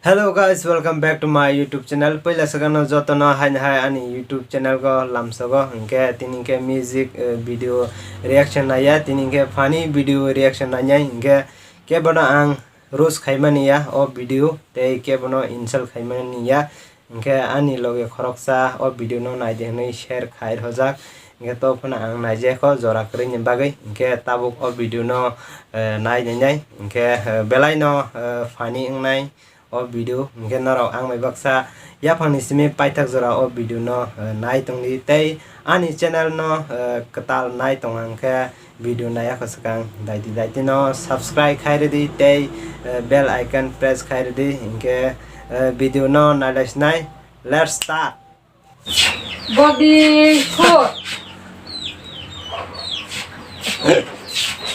Hello guys, welcome back to my YouTube channel. Pahila sakana joto na hai ani YouTube channel ko lamsago hingke tininke music video reaction na ya tininke funny video reaction na nya hingke ke bana ang rose khaimani ya o video te ke bana insal khaimani ya hingke ani loge khoroksa o video no naide nei share khair hojak hingke to phana ang naije ko jora kri ni bagai hingke tabuk o video no nai nyai hingke belai no funny ngai o video hingke narok ang mai baksa ya phani simi paithak jora o video no nai tongni tei ani channel no katal nai tong angke video naya khosakang daiti no subscribe khaire di tei bell icon press khaire di hingke video no nailas nai let's start body foot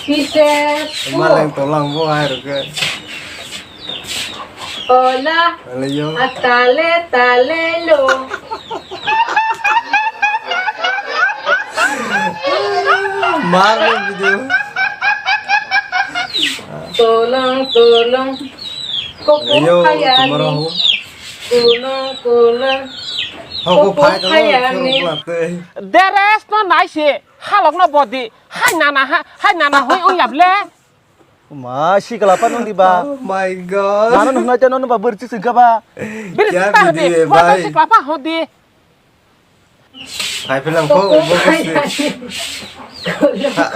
pieces malang tolang bo hai ruke hola alayo atale tale lo malang video tolong kokborok ayo kayani tumara ho tolong ho phai to late There is no nice. Halok no body. Hai nana hoi uyap le. Masih kelapan nung diba? oh my god Nana nung naca nung ba berci sega ba? Bir Kya sita video hodi. hai, Wata bhai? si klapa hodi. hai film ko bo bosi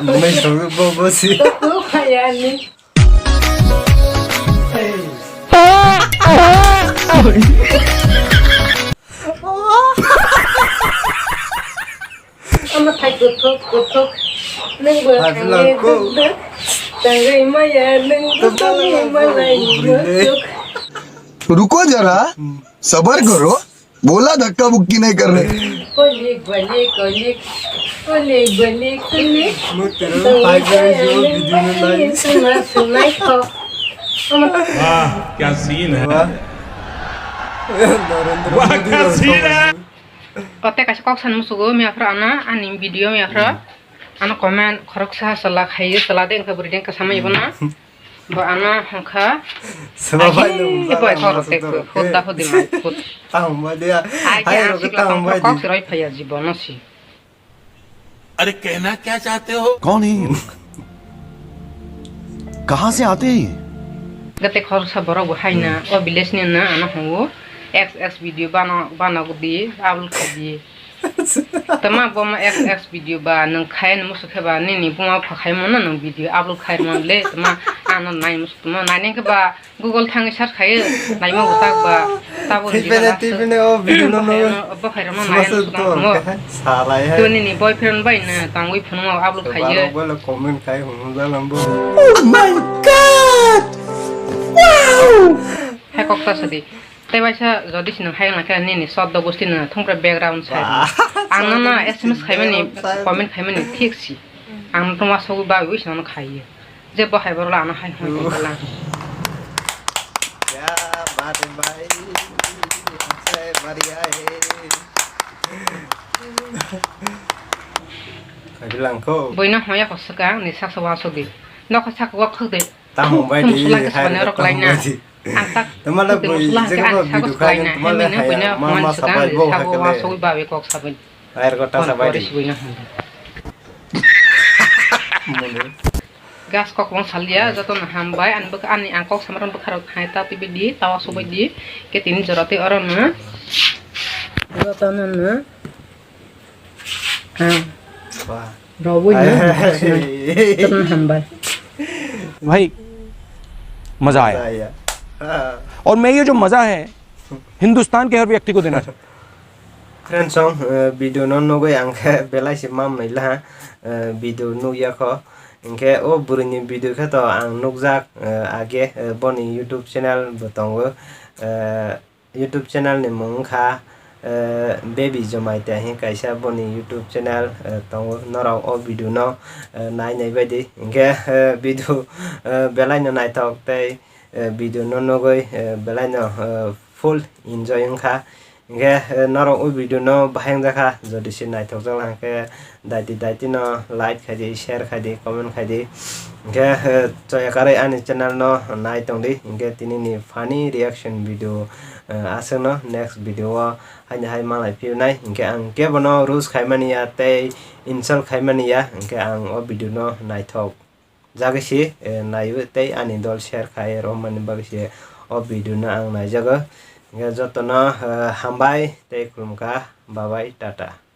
mai so bo bosi kokborok kayani ama thai kutuk neng bơ Hai ang film ko tangai maya neng tangai malai kutuk रुको जरा सबर करो बोला धक्का बुक्की नहीं करने kolik balik mo tero hai guys yo video no nai sunai ko वाह क्या सीन है narendra वाह modi क्या सीन है ote kasih kok san musugo mi afra ana anim video mi afra ana comment khorok sa sala khaye sala den ka burdeng ka samai bana ba ana hongkha sama bai no boy khorok te khoda khodi mai khod tang ba dia ai hai ya ro sikla tang ba kok di sirai phaya jibono si अरे कहना क्या चाहते हो कौन है ये? कहाँ से आते हैं ये? gate khor sa borok bo haina o village ni na ana hongo xx video bana gudi abul khadi tama boma xx video ba nang khain musu khaba ni ni boma phakhai mon nang video upload khai mon le tama ana nai musu tama nai ke ba google thang search khai nai ma utak ba tabo ni ba tv ne o video no no ba khai ma nai masu musu to mo salai hai to ni ni boyfriend bai na tangui phun ma upload khai ye bola comment khai hum da lambo hai kok ta sadi tai baisa jodi sin hai na ka ni ni shot da gosti na thongpra background sai ang na sms khai mani comment khai mani thik si ang to ma so ba wi sin khai ye je ba hai barla na hai hoi la क्या बात है भाई अच्छे बढ़िया है bilang ko boina hoya ko saka ni sak sawa so di no ka sak wa khode tamo bai di hai rok lai na ang tak tamala boi jaga ba video khai tamala hai boina mama sabai bo sak wa so hakale ba we kok sabai air kota sabai di boina gas kok wong salia jato na hambai an bek ani angkok samaran bekharot hai ta tibe di tawa so bai di ke tin jorate oron na jato na ha wah robo ni jato na hambai भाई मजा आया saya और मैं ये जो मजा है हिंदुस्तान के हर व्यक्ति को देना चाहता friends song video non no goi angke belai si mam mai la video no ya ko angke o buruni video kha to ang nukjak age boni youtube channel botongo youtube channel ni mung kha Beby jamatia hi kaisa boni youtube channel tongo norau o video no nai nai bai di angke video belai no nai tok tei video non no goi belai no full enjoy kha hingke norok o video no bahang jaka jodi se naitok jak hingke daiti no like khai share khai comment khai hingke choyakare ani channel no naitongdi hingke tini ni funny reaction video aseng no next video o hai malai piunai hingke ang kebono rules khaimani ya tei install khaimani ya hingke ang o video no naitok jagisi naibu tei ani dol share khai romani bagisi o video no ang naijago hingke jotono hambai tei khulumka bye bye tata.